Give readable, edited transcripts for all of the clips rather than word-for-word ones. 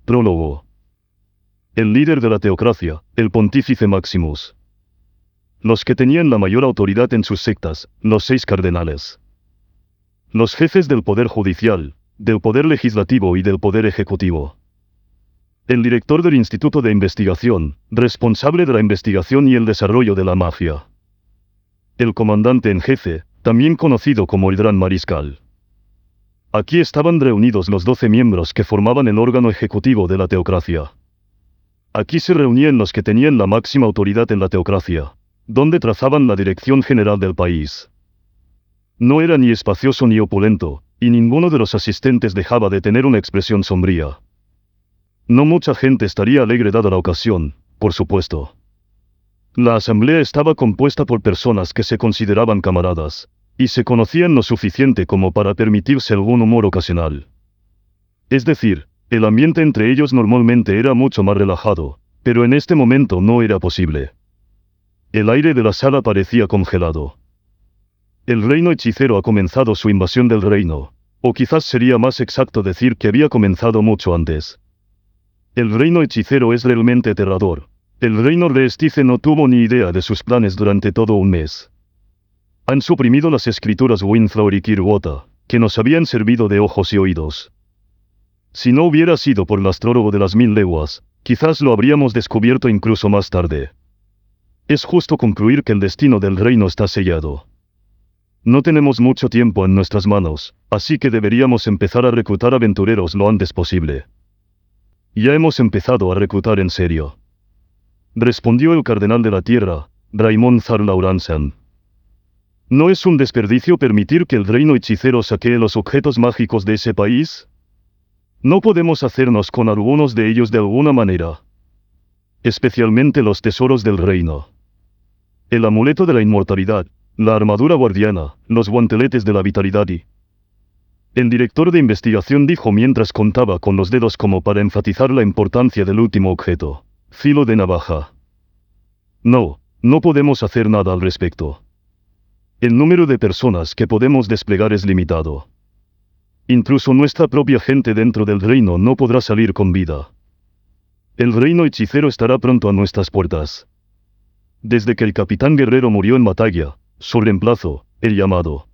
Prólogo. El líder de la teocracia, el Pontífice Maximus. Los que tenían la mayor autoridad en sus sectas, los 6 cardenales. Los jefes del poder judicial, del poder legislativo y del poder ejecutivo. El director del Instituto de Investigación, responsable de la investigación y el desarrollo de la mafia. El comandante en jefe, también conocido como el Gran Mariscal. Aquí estaban reunidos los 12 miembros que formaban el órgano ejecutivo de la teocracia. Aquí se reunían los que tenían la máxima autoridad en la teocracia, donde trazaban la dirección general del país. No era ni espacioso ni opulento, y ninguno de los asistentes dejaba de tener una expresión sombría. No mucha gente estaría alegre dada la ocasión, por supuesto. La asamblea estaba compuesta por personas que se consideraban camaradas, y se conocían lo suficiente como para permitirse algún humor ocasional. Es decir, el ambiente entre ellos normalmente era mucho más relajado, pero en este momento no era posible. El aire de la sala parecía congelado. El reino hechicero ha comenzado su invasión del reino, o quizás sería más exacto decir que había comenzado mucho antes. El reino hechicero es realmente aterrador. El reino Reestice no tuvo ni idea de sus planes durante todo un mes. Han suprimido las escrituras Windflower y Kirwota, que nos habían servido de ojos y oídos. Si no hubiera sido por el astrólogo de las 1000 leguas, quizás lo habríamos descubierto incluso más tarde. Es justo concluir que el destino del reino está sellado. No tenemos mucho tiempo en nuestras manos, así que deberíamos empezar a reclutar aventureros lo antes posible. Ya hemos empezado a reclutar en serio. Respondió el cardenal de la tierra, Raymond Zarlauransen. ¿No es un desperdicio permitir que el reino hechicero saquee los objetos mágicos de ese país? ¿No podemos hacernos con algunos de ellos de alguna manera? Especialmente los tesoros del reino. El amuleto de la inmortalidad, la armadura guardiana, los guanteletes de la vitalidad y... El director de investigación dijo mientras contaba con los dedos como para enfatizar la importancia del último objeto. Filo de navaja. No podemos hacer nada al respecto. El número de personas que podemos desplegar es limitado. Incluso nuestra propia gente dentro del reino no podrá salir con vida. El reino hechicero estará pronto a nuestras puertas. Desde que el capitán guerrero murió en batalla, su reemplazo, el llamado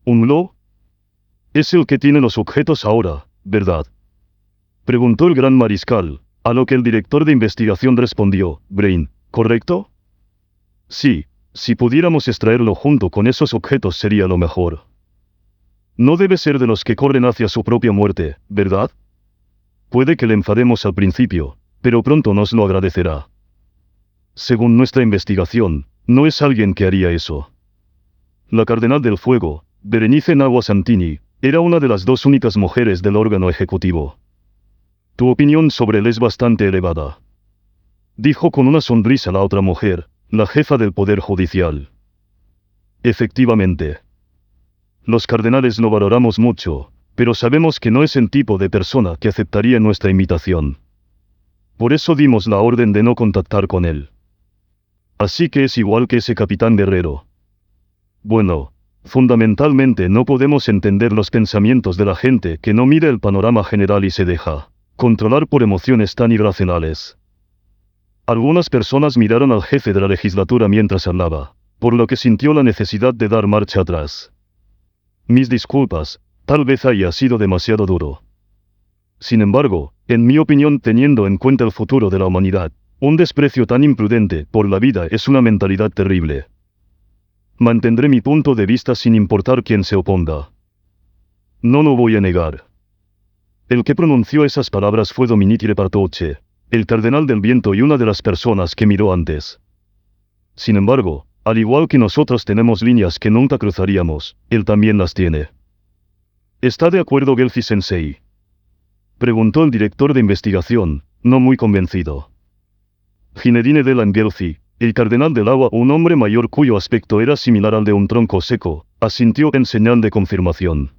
Unlo, es el que tiene los objetos ahora, ¿verdad? Preguntó el gran mariscal, a lo que el director de investigación respondió, Brain, ¿correcto? Sí, si pudiéramos extraerlo junto con esos objetos sería lo mejor. No debe ser de los que corren hacia su propia muerte, ¿verdad? Puede que le enfademos al principio, pero pronto nos lo agradecerá. Según nuestra investigación, no es alguien que haría eso. La cardenal del fuego, Berenice Nagua Santini, era una de las 2 únicas mujeres del órgano ejecutivo. Tu opinión sobre él es bastante elevada. Dijo con una sonrisa la otra mujer, la jefa del poder judicial. Efectivamente. Los cardenales lo valoramos mucho, pero sabemos que no es el tipo de persona que aceptaría nuestra invitación. Por eso dimos la orden de no contactar con él. Así que es igual que ese capitán guerrero. Bueno, fundamentalmente no podemos entender los pensamientos de la gente que no mira el panorama general y se deja controlar por emociones tan irracionales. Algunas personas miraron al jefe de la legislatura mientras hablaba, por lo que sintió la necesidad de dar marcha atrás. Mis disculpas, tal vez haya sido demasiado duro. Sin embargo, en mi opinión, teniendo en cuenta el futuro de la humanidad, un desprecio tan imprudente por la vida es una mentalidad terrible. Mantendré mi punto de vista sin importar quién se oponga. No lo voy a negar. El que pronunció esas palabras fue Dominique Lepartoche, el cardenal del viento y una de las personas que miró antes. Sin embargo, al igual que nosotros tenemos líneas que nunca cruzaríamos, él también las tiene. ¿Está de acuerdo Gelfi Sensei? Preguntó el director de investigación, no muy convencido. Ginedine Delan Gelfi, el cardenal del agua, un hombre mayor cuyo aspecto era similar al de un tronco seco, asintió en señal de confirmación.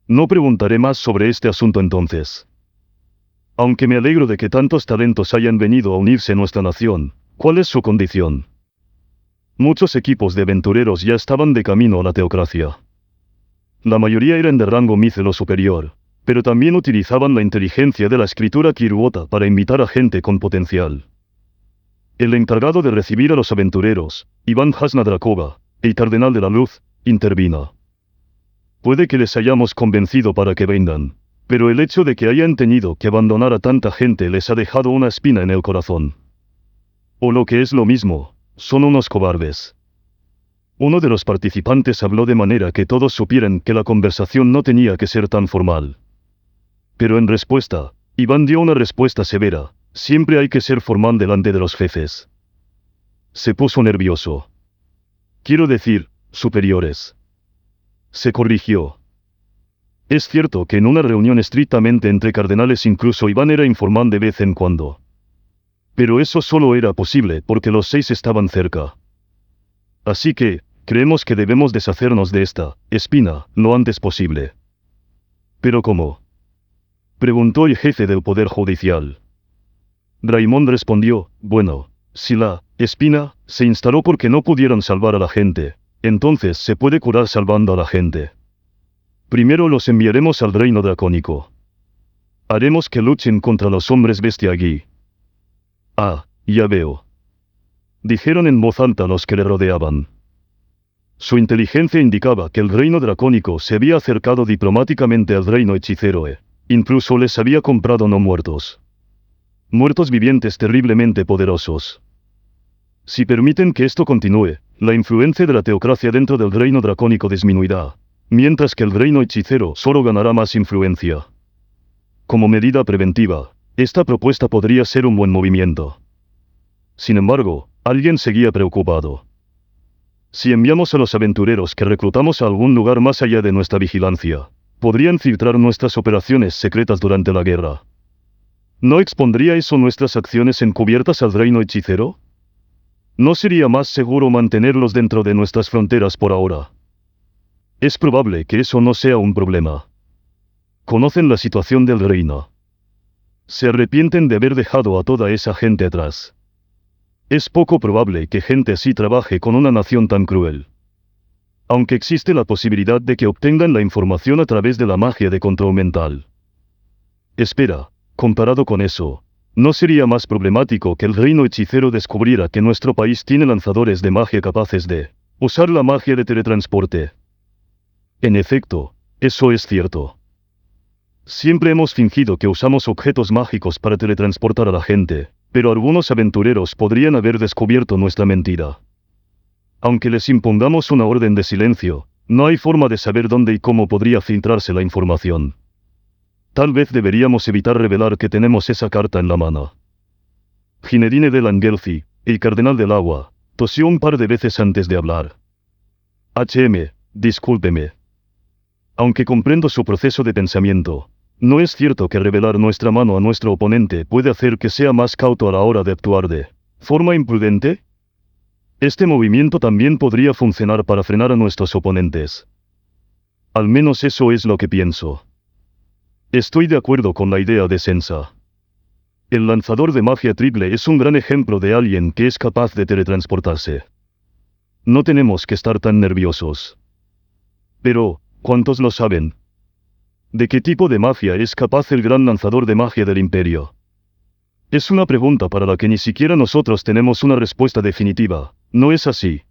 No preguntaré más sobre este asunto entonces. Aunque me alegro de que tantos talentos hayan venido a unirse a nuestra nación, ¿cuál es su condición? Muchos equipos de aventureros ya estaban de camino a la teocracia. La mayoría eran de rango mícelo superior, Pero también utilizaban la inteligencia de la escritura Kiruota para invitar a gente con potencial. El encargado de recibir a los aventureros, Iván Jasna Drakova, el cardenal de la luz, intervino. Puede que les hayamos convencido para que vengan, pero el hecho de que hayan tenido que abandonar a tanta gente les ha dejado una espina en el corazón. O lo que es lo mismo, son unos cobardes. Uno de los participantes habló de manera que todos supieran que la conversación no tenía que ser tan formal. Pero en respuesta, Iván dio una respuesta severa: siempre hay que ser formal delante de los jefes. Se puso nervioso. Quiero decir, superiores. Se corrigió. Es cierto que en una reunión estrictamente entre cardenales incluso Iván era informal de vez en cuando. Pero eso solo era posible porque los 6 estaban cerca. Así que, creemos que debemos deshacernos de esta espina lo antes posible. ¿Pero cómo?, preguntó el jefe del Poder Judicial. Raimond respondió: bueno, si la espina se instaló porque no pudieron salvar a la gente, entonces se puede curar salvando a la gente. Primero los enviaremos al reino dracónico. Haremos que luchen contra los hombres bestia allí. Ah, ya veo, dijeron en voz alta los que le rodeaban. Su inteligencia indicaba que el reino dracónico se había acercado diplomáticamente al reino hechicero incluso les había comprado no muertos. Muertos vivientes terriblemente poderosos. Si permiten que esto continúe, la influencia de la teocracia dentro del reino dracónico disminuirá, mientras que el reino hechicero solo ganará más influencia. Como medida preventiva, esta propuesta podría ser un buen movimiento. Sin embargo, alguien seguía preocupado. Si enviamos a los aventureros que reclutamos a algún lugar más allá de nuestra vigilancia, podrían filtrar nuestras operaciones secretas durante la guerra. ¿No expondría eso nuestras acciones encubiertas al reino hechicero? ¿No sería más seguro mantenerlos dentro de nuestras fronteras por ahora? Es probable que eso no sea un problema. Conocen la situación del reino. Se arrepienten de haber dejado a toda esa gente atrás. Es poco probable que gente así trabaje con una nación tan cruel. Aunque existe la posibilidad de que obtengan la información a través de la magia de control mental. Espera, comparado con eso, ¿no sería más problemático que el reino hechicero descubriera que nuestro país tiene lanzadores de magia capaces de usar la magia de teletransporte? En efecto, eso es cierto. Siempre hemos fingido que usamos objetos mágicos para teletransportar a la gente, pero algunos aventureros podrían haber descubierto nuestra mentira. Aunque les impongamos una orden de silencio, no hay forma de saber dónde y cómo podría filtrarse la información. Tal vez deberíamos evitar revelar que tenemos esa carta en la mano. Ginedine de Langelfi, el cardenal del agua, tosió un par de veces antes de hablar. Discúlpeme. Aunque comprendo su proceso de pensamiento, ¿no es cierto que revelar nuestra mano a nuestro oponente puede hacer que sea más cauto a la hora de actuar de forma imprudente? Este movimiento también podría funcionar para frenar a nuestros oponentes. Al menos eso es lo que pienso. Estoy de acuerdo con la idea de Sensa. El lanzador de magia triple es un gran ejemplo de alguien que es capaz de teletransportarse. No tenemos que estar tan nerviosos. Pero, ¿cuántos lo saben? ¿De qué tipo de magia es capaz el gran lanzador de magia del imperio? Es una pregunta para la que ni siquiera nosotros tenemos una respuesta definitiva, ¿no es así?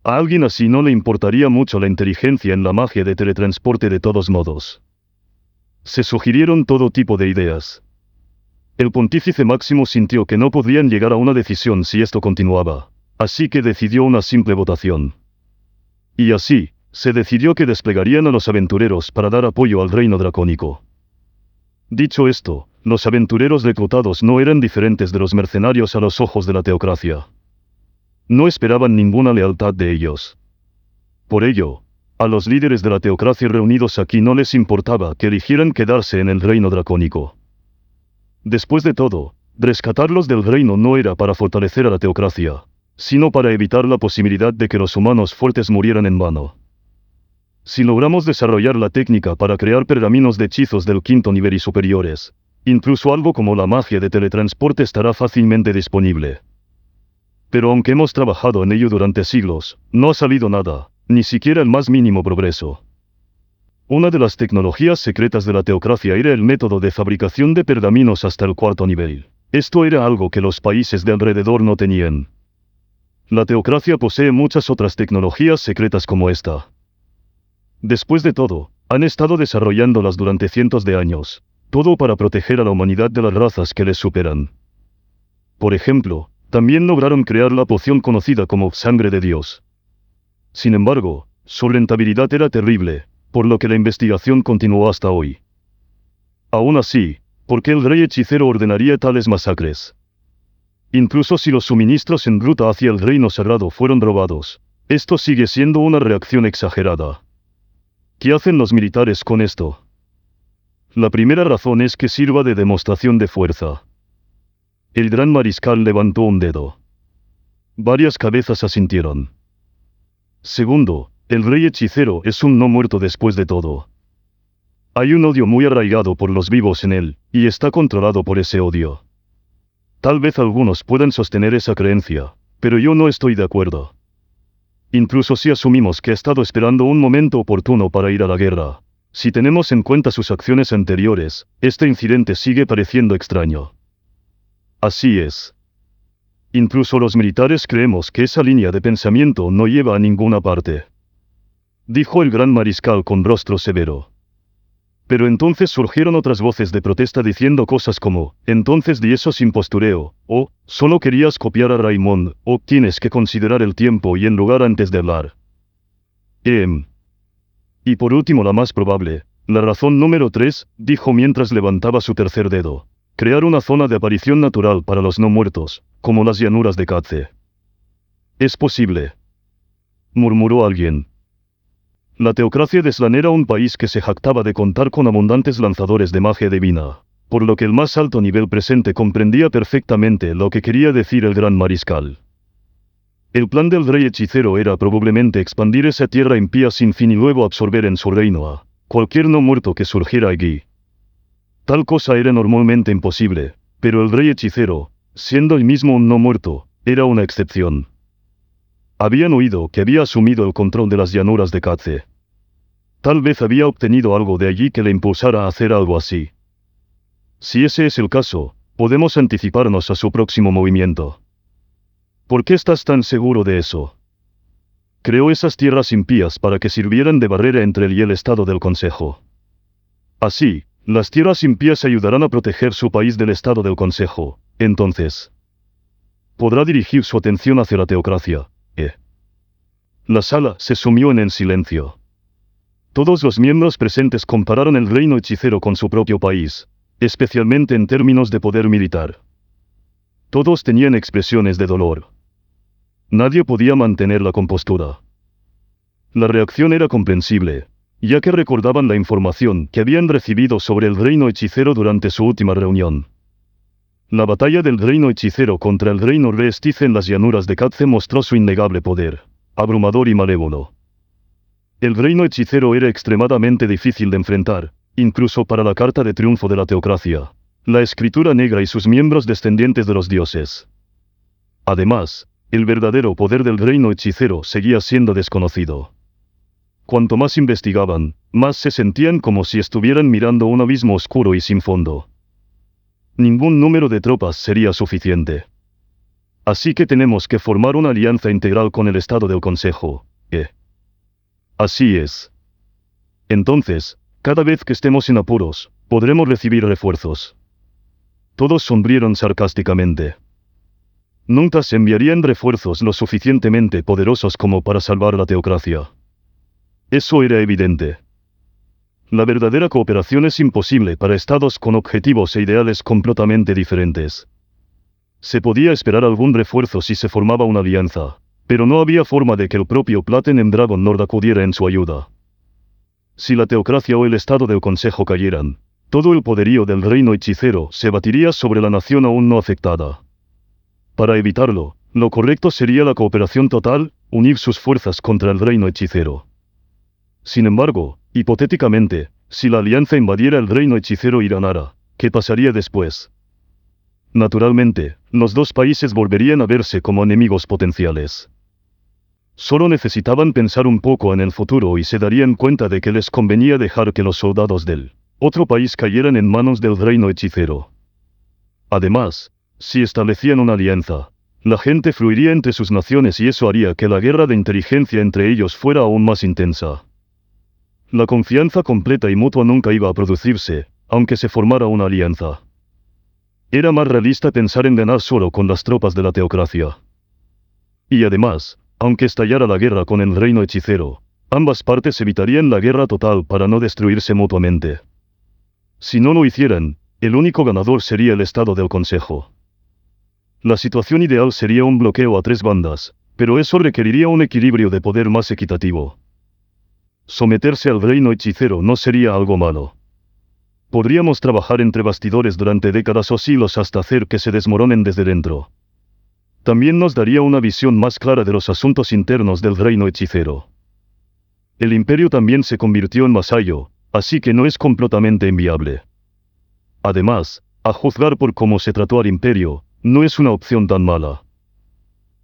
A alguien así no le importaría mucho la inteligencia en la magia de teletransporte de todos modos. Se sugirieron todo tipo de ideas. El pontífice máximo sintió que no podrían llegar a una decisión si esto continuaba, así que decidió una simple votación. Y así, se decidió que desplegarían a los aventureros para dar apoyo al reino dracónico. Dicho esto, los aventureros reclutados no eran diferentes de los mercenarios a los ojos de la teocracia. No esperaban ninguna lealtad de ellos. Por ello, a los líderes de la teocracia reunidos aquí no les importaba que eligieran quedarse en el reino dracónico. Después de todo, rescatarlos del reino no era para fortalecer a la teocracia, sino para evitar la posibilidad de que los humanos fuertes murieran en vano. Si logramos desarrollar la técnica para crear pergaminos de hechizos del quinto nivel y superiores, incluso algo como la magia de teletransporte estará fácilmente disponible. Pero aunque hemos trabajado en ello durante siglos, no ha salido nada, ni siquiera el más mínimo progreso. Una de las tecnologías secretas de la teocracia era el método de fabricación de pergaminos hasta el cuarto nivel. Esto era algo que los países de alrededor no tenían. La teocracia posee muchas otras tecnologías secretas como esta. Después de todo, han estado desarrollándolas durante cientos de años, todo para proteger a la humanidad de las razas que les superan. Por ejemplo, también lograron crear la poción conocida como sangre de Dios. Sin embargo, su rentabilidad era terrible, por lo que la investigación continuó hasta hoy. Aún así, ¿por qué el rey hechicero ordenaría tales masacres? Incluso si los suministros en ruta hacia el reino sagrado fueron robados, esto sigue siendo una reacción exagerada. ¿Qué hacen los militares con esto? La primera razón es que sirva de demostración de fuerza. El gran mariscal levantó un dedo. Varias cabezas asintieron. Segundo, el rey hechicero es un no muerto después de todo. Hay un odio muy arraigado por los vivos en él, y está controlado por ese odio. Tal vez algunos puedan sostener esa creencia, pero yo no estoy de acuerdo. Incluso si asumimos que ha estado esperando un momento oportuno para ir a la guerra, si tenemos en cuenta sus acciones anteriores, este incidente sigue pareciendo extraño. Así es. Incluso los militares creemos que esa línea de pensamiento no lleva a ninguna parte. Dijo el gran mariscal con rostro severo. Pero entonces surgieron otras voces de protesta diciendo cosas como, entonces di eso sin postureo, o, solo querías copiar a Raymond, o tienes que considerar el tiempo y el lugar antes de hablar. Y por último la más probable, la razón número 3, dijo mientras levantaba su tercer dedo. Crear una zona de aparición natural para los no muertos, como las llanuras de Katze. Es posible, murmuró alguien. La teocracia de Slan era un país que se jactaba de contar con abundantes lanzadores de magia divina, por lo que el más alto nivel presente comprendía perfectamente lo que quería decir el gran mariscal. El plan del rey hechicero era probablemente expandir esa tierra impía sin fin y luego absorber en su reino a cualquier no muerto que surgiera allí. Tal cosa era normalmente imposible, pero el rey hechicero, siendo él mismo un no muerto, era una excepción. Habían oído que había asumido el control de las llanuras de Katze. Tal vez había obtenido algo de allí que le impulsara a hacer algo así. Si ese es el caso, podemos anticiparnos a su próximo movimiento. ¿Por qué estás tan seguro de eso? Creó esas tierras impías para que sirvieran de barrera entre él y el estado del Consejo. Así, las tierras impías ayudarán a proteger su país del estado del Consejo, entonces podrá dirigir su atención hacia la teocracia. La sala se sumió en el silencio. Todos los miembros presentes compararon el reino hechicero con su propio país, especialmente en términos de poder militar. Todos tenían expresiones de dolor. Nadie podía mantener la compostura. La reacción era comprensible, ya que recordaban la información que habían recibido sobre el reino hechicero durante su última reunión. La batalla del reino hechicero contra el reino Restice en las llanuras de Katze mostró su innegable poder, abrumador y malévolo. El reino hechicero era extremadamente difícil de enfrentar, incluso para la carta de triunfo de la teocracia, la escritura negra y sus miembros descendientes de los dioses. Además, el verdadero poder del reino hechicero seguía siendo desconocido. Cuanto más investigaban, más se sentían como si estuvieran mirando un abismo oscuro y sin fondo. Ningún número de tropas sería suficiente. Así que tenemos que formar una alianza integral con el Estado del Consejo. Así es. Entonces, cada vez que estemos en apuros, podremos recibir refuerzos. Todos sonrieron sarcásticamente. Nunca se enviarían refuerzos lo suficientemente poderosos como para salvar la teocracia. Eso era evidente. La verdadera cooperación es imposible para estados con objetivos e ideales completamente diferentes. Se podía esperar algún refuerzo si se formaba una alianza, pero no había forma de que el propio Platinum Dragon Lord acudiera en su ayuda. Si la teocracia o el estado del Consejo cayeran, todo el poderío del reino hechicero se batiría sobre la nación aún no afectada. Para evitarlo, lo correcto sería la cooperación total, unir sus fuerzas contra el reino hechicero. Sin embargo, hipotéticamente, si la alianza invadiera el reino hechicero y ganara, ¿qué pasaría después? Naturalmente, los dos países volverían a verse como enemigos potenciales. Solo necesitaban pensar un poco en el futuro y se darían cuenta de que les convenía dejar que los soldados del otro país cayeran en manos del reino hechicero. Además, si establecían una alianza, la gente fluiría entre sus naciones y eso haría que la guerra de inteligencia entre ellos fuera aún más intensa. La confianza completa y mutua nunca iba a producirse, aunque se formara una alianza. Era más realista pensar en ganar solo con las tropas de la teocracia. Y además, aunque estallara la guerra con el reino hechicero, ambas partes evitarían la guerra total para no destruirse mutuamente. Si no lo hicieran, el único ganador sería el Estado del Consejo. La situación ideal sería un bloqueo a tres bandas, pero eso requeriría un equilibrio de poder más equitativo. Someterse al reino hechicero no sería algo malo. Podríamos trabajar entre bastidores durante décadas o siglos hasta hacer que se desmoronen desde dentro. También nos daría una visión más clara de los asuntos internos del reino hechicero. El imperio también se convirtió en vasallo, así que no es completamente inviable. Además, a juzgar por cómo se trató al imperio, no es una opción tan mala.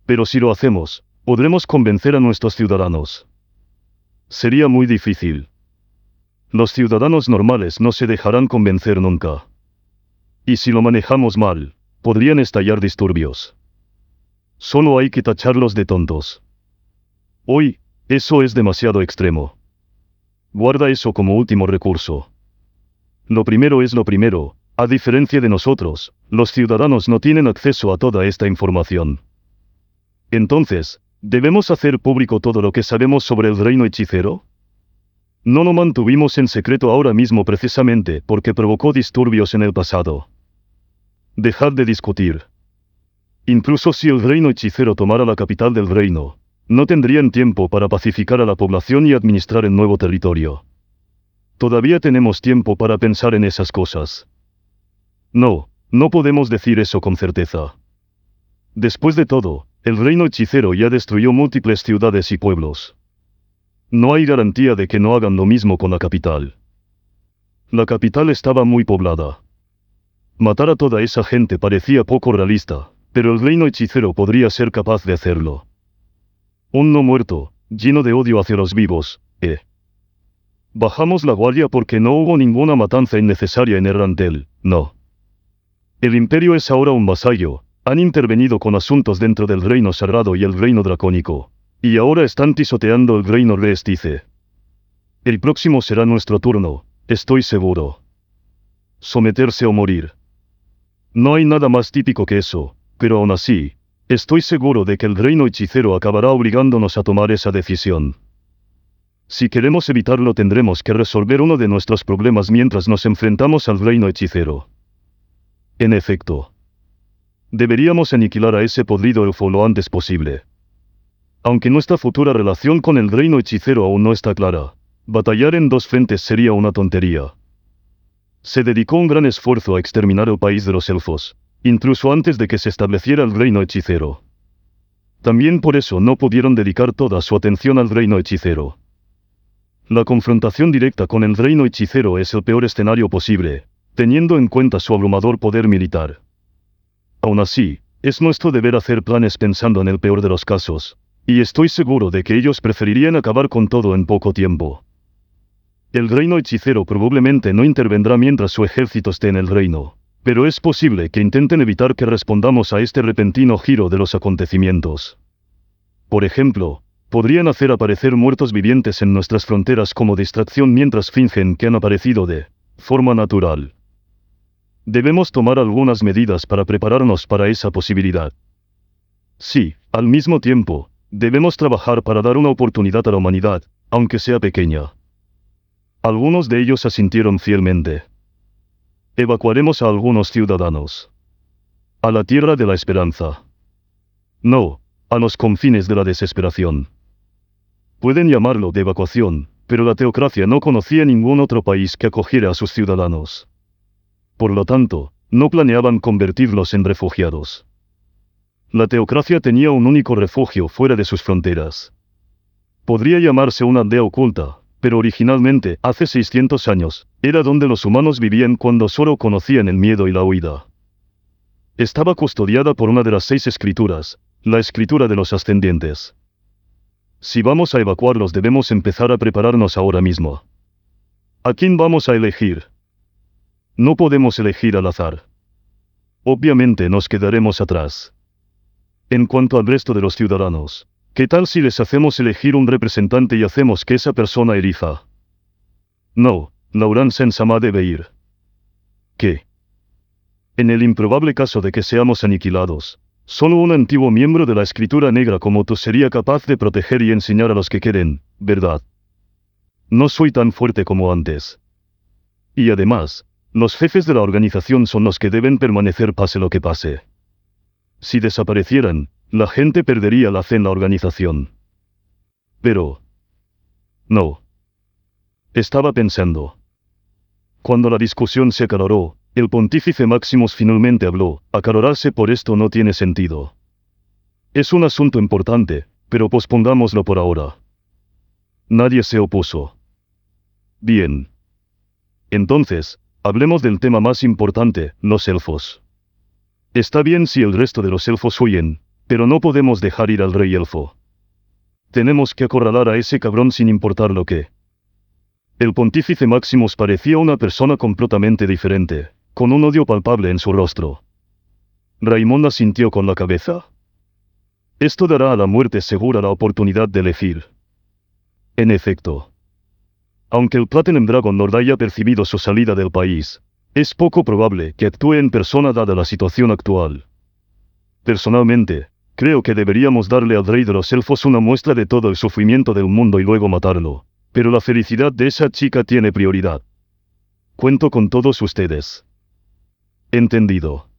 Pero si lo hacemos, podremos convencer a nuestros ciudadanos. Sería muy difícil. Los ciudadanos normales no se dejarán convencer nunca. Y si lo manejamos mal, podrían estallar disturbios. Solo hay que tacharlos de tontos. Hoy, eso es demasiado extremo. Guarda eso como último recurso. Lo primero es lo primero, a diferencia de nosotros, los ciudadanos no tienen acceso a toda esta información. Entonces, ¿debemos hacer público todo lo que sabemos sobre el reino hechicero? No lo mantuvimos en secreto ahora mismo precisamente porque provocó disturbios en el pasado. Dejad de discutir. Incluso si el reino hechicero tomara la capital del reino, no tendrían tiempo para pacificar a la población y administrar el nuevo territorio. Todavía tenemos tiempo para pensar en esas cosas. No podemos decir eso con certeza. Después de todo, el reino hechicero ya destruyó múltiples ciudades y pueblos. No hay garantía de que no hagan lo mismo con la capital. La capital estaba muy poblada. Matar a toda esa gente parecía poco realista, pero el reino hechicero podría ser capaz de hacerlo. Un no muerto, lleno de odio hacia los vivos, Bajamos la guardia porque no hubo ninguna matanza innecesaria en Errantel, no. El imperio es ahora un vasallo, han intervenido con asuntos dentro del reino sagrado y el reino dracónico, y ahora están tisoteando el reino Reestice. El próximo será nuestro turno, estoy seguro. Someterse o morir. No hay nada más típico que eso, pero aún así, estoy seguro de que el reino hechicero acabará obligándonos a tomar esa decisión. Si queremos evitarlo tendremos que resolver uno de nuestros problemas mientras nos enfrentamos al reino hechicero. En efecto. Deberíamos aniquilar a ese podrido elfo lo antes posible. Aunque nuestra futura relación con el reino hechicero aún no está clara, batallar en dos frentes sería una tontería. Se dedicó un gran esfuerzo a exterminar el país de los elfos, incluso antes de que se estableciera el reino hechicero. También por eso no pudieron dedicar toda su atención al reino hechicero. La confrontación directa con el reino hechicero es el peor escenario posible, teniendo en cuenta su abrumador poder militar. Aún así, es nuestro deber hacer planes pensando en el peor de los casos, y estoy seguro de que ellos preferirían acabar con todo en poco tiempo. El reino hechicero probablemente no intervendrá mientras su ejército esté en el reino, pero es posible que intenten evitar que respondamos a este repentino giro de los acontecimientos. Por ejemplo, podrían hacer aparecer muertos vivientes en nuestras fronteras como distracción mientras fingen que han aparecido de forma natural. Debemos tomar algunas medidas para prepararnos para esa posibilidad. Sí, al mismo tiempo, debemos trabajar para dar una oportunidad a la humanidad, aunque sea pequeña. Algunos de ellos asintieron fielmente. Evacuaremos a algunos ciudadanos. A la tierra de la esperanza. No, a los confines de la desesperación. Pueden llamarlo de evacuación, pero la teocracia no conocía ningún otro país que acogiera a sus ciudadanos. Por lo tanto, no planeaban convertirlos en refugiados. La teocracia tenía un único refugio fuera de sus fronteras. Podría llamarse una aldea oculta, pero originalmente, hace 600 años, era donde los humanos vivían cuando solo conocían el miedo y la huida. Estaba custodiada por una de las 6 escrituras, la escritura de los ascendientes. Si vamos a evacuarlos debemos empezar a prepararnos ahora mismo. ¿A quién vamos a elegir? No podemos elegir al azar. Obviamente nos quedaremos atrás. En cuanto al resto de los ciudadanos, ¿qué tal si les hacemos elegir un representante y hacemos que esa persona elija? No, Lauren Sensama debe ir. ¿Qué? En el improbable caso de que seamos aniquilados, solo un antiguo miembro de la escritura negra como tú sería capaz de proteger y enseñar a los que quieren, ¿verdad? No soy tan fuerte como antes. Y además, los jefes de la organización son los que deben permanecer pase lo que pase. Si desaparecieran, la gente perdería la fe en la organización. Pero... no. Estaba pensando. Cuando la discusión se acaloró, el pontífice Maximus finalmente habló. Acalorarse por esto no tiene sentido. Es un asunto importante, pero pospongámoslo por ahora. Nadie se opuso. Bien. Entonces, hablemos del tema más importante, los elfos. Está bien si el resto de los elfos huyen, pero no podemos dejar ir al rey elfo. Tenemos que acorralar a ese cabrón sin importar lo que. El pontífice Maximus parecía una persona completamente diferente, con un odio palpable en su rostro. Raimonda sintió con la cabeza. Esto dará a la muerte segura la oportunidad de elegir. En efecto. Aunque el Platinum Dragon Lord haya percibido su salida del país, es poco probable que actúe en persona dada la situación actual. Personalmente, creo que deberíamos darle al rey de los elfos una muestra de todo el sufrimiento del mundo y luego matarlo, pero la felicidad de esa chica tiene prioridad. Cuento con todos ustedes. Entendido.